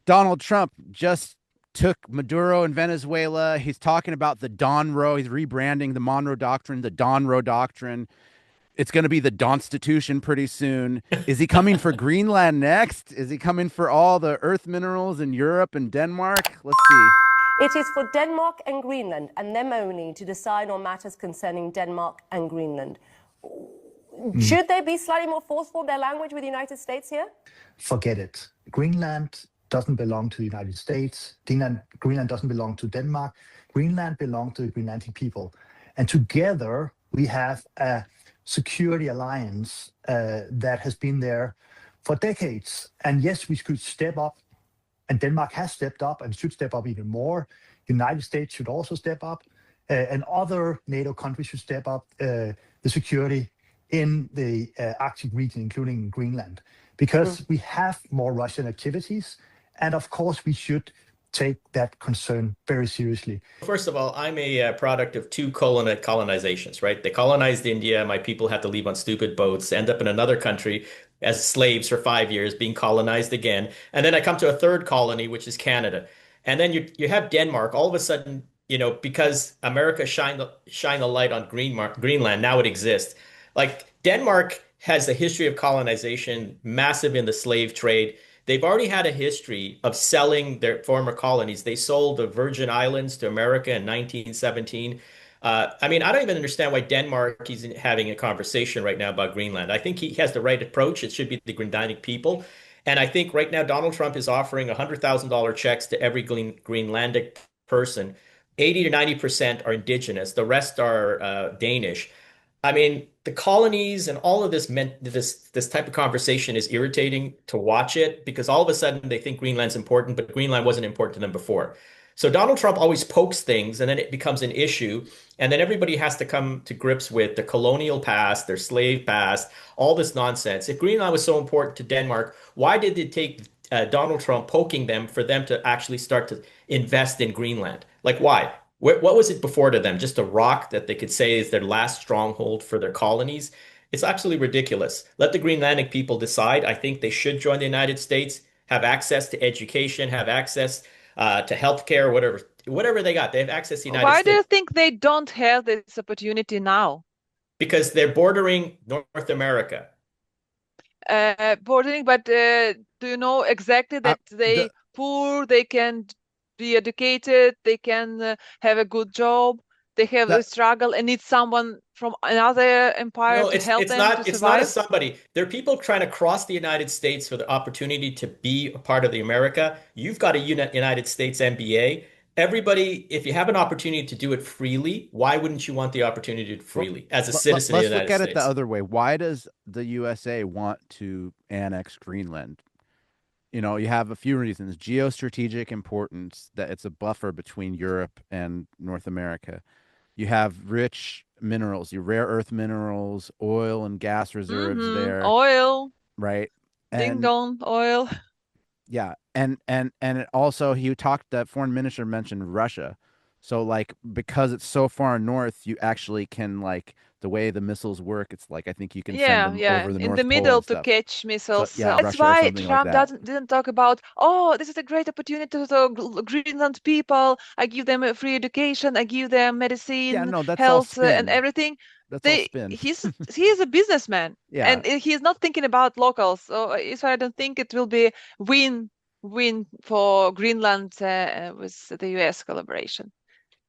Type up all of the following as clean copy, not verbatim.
Donald Trump just took Maduro in Venezuela. He's talking about the Donroe. He's rebranding the Monroe Doctrine, the Donroe Doctrine. It's going to be the Donstitution pretty soon. Is he coming for Greenland next? Is he coming for all the earth minerals in Europe and Denmark? Let's see. It is for Denmark and Greenland, and them only, to decide on matters concerning Denmark and Greenland. Should they be slightly more forceful in their language with the United States here? Forget it. Greenland doesn't belong to the United States. Greenland doesn't belong to Denmark. Greenland belongs to the Greenlandic people. And together we have a security alliance that has been there for decades. And yes, we could step up, and Denmark has stepped up and should step up even more. The United States should also step up, and other NATO countries should step up the security in the Arctic region, including Greenland, because we have more Russian activities. And of course, we should take that concern very seriously. First of all, I'm a product of two colonizations, right? They colonized India. My people had to leave on stupid boats, end up in another country as slaves for 5 years, being colonized again. And then I come to a third colony, which is Canada. And then you have Denmark. All of a sudden, because America shined the light on Greenland, now it exists. Like Denmark has a history of colonization, massive in the slave trade. They've already had a history of selling their former colonies. They sold the Virgin Islands to America in 1917. I mean, I don't even understand why Denmark is having a conversation right now about Greenland. I think he has the right approach. It should be the Greenlandic people. And I think right now Donald Trump is offering $100,000 checks to every Greenlandic person. 80 to 90% are indigenous. The rest are Danish. I mean, the colonies and all of this type of conversation is irritating to watch it because all of a sudden they think Greenland's important, but Greenland wasn't important to them before. So Donald Trump always pokes things and then it becomes an issue. And then everybody has to come to grips with the colonial past, their slave past, all this nonsense. If Greenland was so important to Denmark, why did it take Donald Trump poking them for them to actually start to invest in Greenland? Like, why? What was it before to them? Just a rock that they could say is their last stronghold for their colonies? It's absolutely ridiculous. Let the Greenlandic people decide. I think they should join the United States, have access to education, have access to healthcare, whatever they got. They have access to the United Why do you States think they don't have this opportunity now? because they're bordering North America. Bordering, but do you know exactly that they poor, they can be educated, they can have a good job, they have a struggle and need someone from another empire to help them to it's not survive? a somebody. There are people trying to cross the United States for the opportunity to be a part of the America. You've got a United States MBA. Everybody, if you have an opportunity to do it freely, why wouldn't you want the opportunity to do it freely as a citizen of the United States? Let's look at it the other way. Why does the USA want to annex Greenland? You have a few reasons. Geostrategic importance, that it's a buffer between Europe and North America. You have rich minerals, your rare earth minerals, oil and gas reserves there, Oil, right? ding And dong, oil. yeah, and it also that foreign minister mentioned Russia. So like because it's so far north, you actually can like the way the missiles work, it's like I think you can send them Yeah, over the in the North Pole middle and to stuff. catch So missiles. yeah, That's Russia or why something like Trump that. didn't talk about, oh, this is a great opportunity to the Greenland people. I give them a free education, I give them Yeah, medicine, no, that's all health, and spin. everything. That's all spin. He is a businessman, Yeah. and he's not thinking about locals. So it's why I don't think it will be win for Greenland with the US collaboration.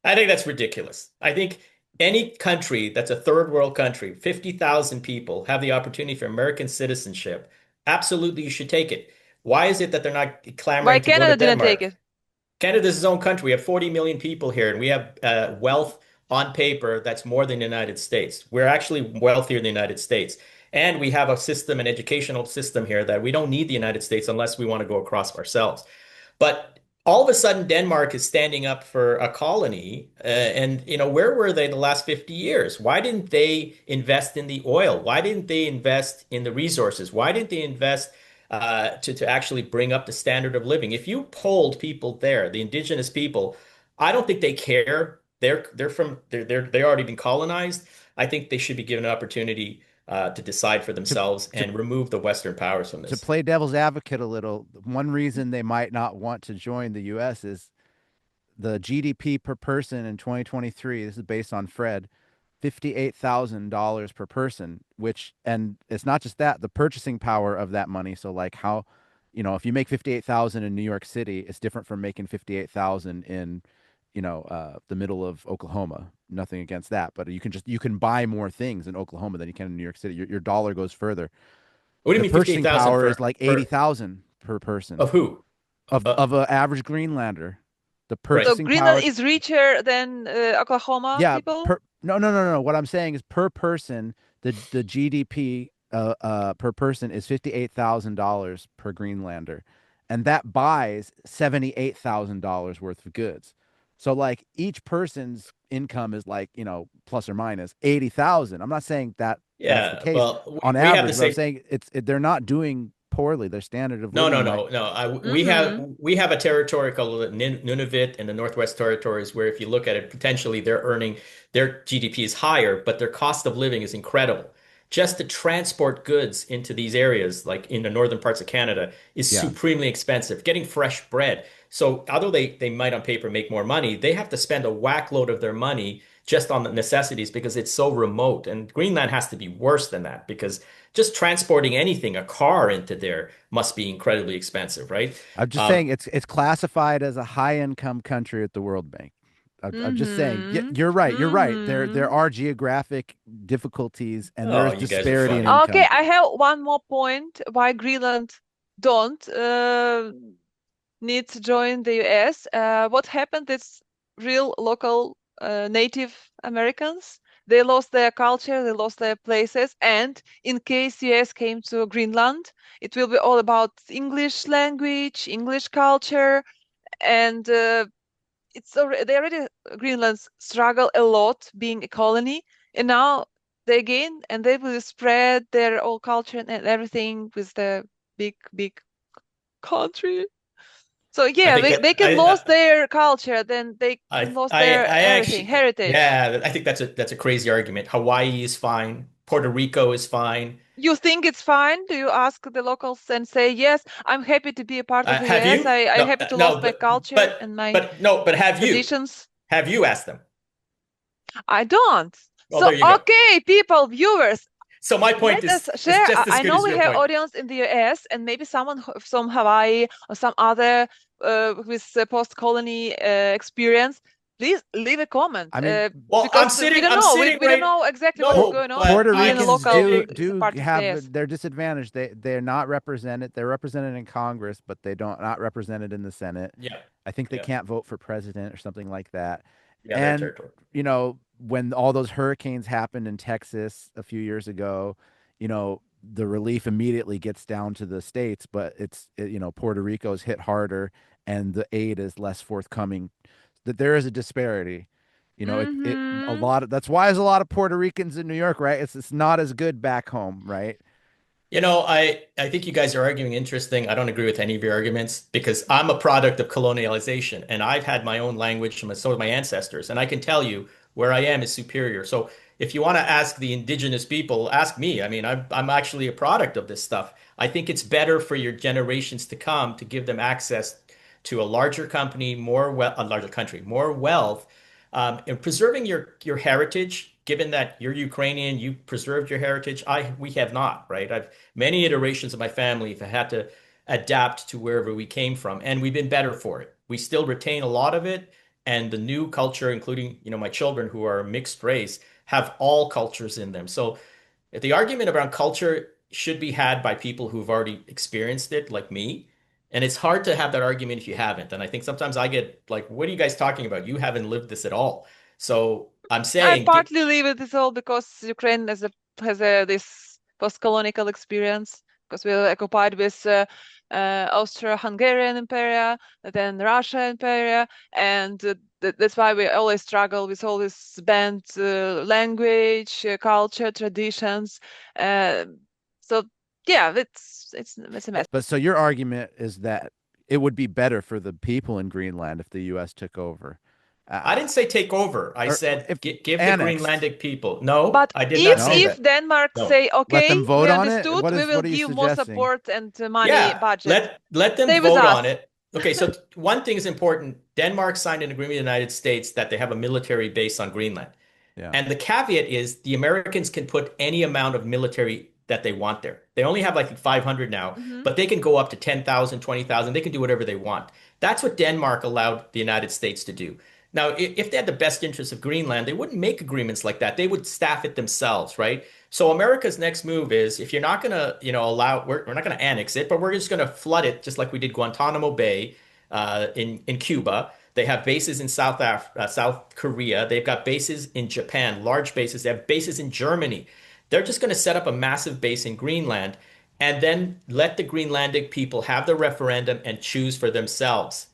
I think that's ridiculous. I think any country that's a third world country, 50,000 people have the opportunity for American citizenship. Absolutely, you should take it. Why is it that they're not Why clamoring to go to Canada didn't take Denmark? it? Canada's its own country. We have 40 million people here, and we have wealth on paper that's more than the United States. We're actually wealthier than the United States. And we have a system, an educational system here that we don't need the United States unless we want to go across ourselves. But all of a sudden, Denmark is standing up for a colony. Where were they the last 50 years? Why didn't they invest in the oil? Why didn't they invest in the resources? Why didn't they invest to actually bring up the standard of living? If you polled people there, the indigenous people, I don't think they care. They're already been colonized. I think they should be given an opportunity to decide for themselves and remove the Western powers from To this. play devil's advocate a little, one reason they might not want to join the U.S. is the GDP per person in 2023. This is based on Fred, $58,000 per person, which, and it's not just that, the purchasing power of that money. So like how, if you make 58,000 in New York City, it's different from making 58,000 in, the middle of Oklahoma. Nothing against that, but you can buy more things in Oklahoma than you can in New York City. Your dollar goes further. What do you The mean purchasing 58,000 power for is like 80,000 per person of who? of an average Greenlander. The Right. So purchasing Greenland power, is richer than Oklahoma yeah, people? no. What I'm saying is per person, the GDP per person is $58,000 per Greenlander, and that buys $78,000 worth of goods. So like each person's income is like, plus or minus 80,000. I'm not saying that that's the Yeah, case well, on we have the average, but I'm same. saying they're not doing poorly. Their standard of No, no, living might. no, no. Mm-hmm. We have a territory called Nunavut in the Northwest Territories, where if you look at it, potentially they're earning their GDP is higher, but their cost of living is incredible. Just to transport goods into these areas, like in the northern parts of Canada, is Yeah. supremely expensive. Getting fresh bread. So although they might on paper make more money, they have to spend a whack load of their money just on the necessities because it's so remote. And Greenland has to be worse than that because just transporting anything, a car into there must be incredibly expensive, right? I'm just Um, saying it's classified as a high income country at the World Bank. I'm just saying, Mm-hmm. you're right. You're right. There Mm-hmm. are geographic difficulties and there oh, is you guys are disparity in funny. Okay, income. I have one more point why Greenland don't need to join the US. What happened is real local Native Americans. They lost their culture, they lost their places, and in case US came to Greenland, it will be all about English language, English culture, and they already Greenland's struggle a lot being a colony, and now they again and they will spread their old culture and everything with the big country. So I yeah, think that they can lose their culture, then they can lose their I everything, actually, heritage. yeah, I think that's a crazy argument. Hawaii is fine. Puerto Rico is fine. You think it's fine? Do you ask the locals and say, yes, I'm happy to be a part of the Have US. you? I'm No, happy to lose no, my culture and my but no, but have you? traditions. Have you asked them? I don't. Well, So, there you go. okay, people, viewers, So my point let us is share. just as I good know as we your have point. audience in the US and maybe someone from Hawaii or some other with post-colony experience. Please leave a comment I mean, Well, because we don't I'm know. sitting We don't right. know exactly what is No, going on but Puerto being I'm a Ricans local sitting. do part of this. have their disadvantage. They're not represented. They're represented in Congress, but they don't not represented in the Senate. Yeah, I think they yeah, can't vote for president or something like that. yeah. Their And territory. when all those hurricanes happened in Texas a few years ago, the relief immediately gets down to the states, but Puerto Rico's hit harder and the aid is less forthcoming. That there is a disparity. A Mm-hmm. lot of that's why there's a lot of Puerto Ricans in New York, right? It's not as good back home, right? I think you guys are arguing interesting. I don't agree with any of your arguments because I'm a product of colonialization and I've had my own language from so have my ancestors. And I can tell you where I am is superior. So if you want to ask the indigenous people, ask me. I mean, I'm actually a product of this stuff. I think it's better for your generations to come to give them access to a larger company, a larger country, more wealth, and preserving your heritage. Given that you're Ukrainian, you preserved your heritage. We have not, right? I've many iterations of my family have had to adapt to wherever we came from, and we've been better for it. We still retain a lot of it, and the new culture, including, my children who are mixed race, have all cultures in them. So the argument around culture should be had by people who've already experienced it, like me. And it's hard to have that argument if you haven't. And I think sometimes I get like, what are you guys talking about? You haven't lived this at all. So I'm I saying, partly leave it as all because Ukraine has this post-colonial experience because we were occupied with Austro-Hungarian Empire, then Russia Empire, and that's why we always struggle with all this banned language, culture, traditions. Uh, so yeah, it's a mess. But so your argument is that it would be better for the people in Greenland if the U.S. took over. I didn't say take over. I said if give the annexed. Greenlandic people. No, But I did not say if that. Denmark No. say, Let them okay, vote we on it. understood, we will What are you give more suggesting? support and money Yeah, budget. let them Stay with vote us. on it. Okay, so one thing is important. Denmark signed an agreement with the United States that they have a military base on Greenland. Yeah. And the caveat is the Americans can put any amount of military that they want there. They only have like 500 now, but they can go up to 10,000, 20,000. They can do whatever they want. That's what Denmark allowed the United States to do. Now, if they had the best interests of Greenland, they wouldn't make agreements like that. They would staff it themselves, right? So America's next move is if you're not going to, allow, we're not going to annex it, but we're just going to flood it, just like we did Guantanamo Bay in Cuba. They have bases in South Korea. They've got bases in Japan, large bases. They have bases in Germany. They're just going to set up a massive base in Greenland and then let the Greenlandic people have the referendum and choose for themselves.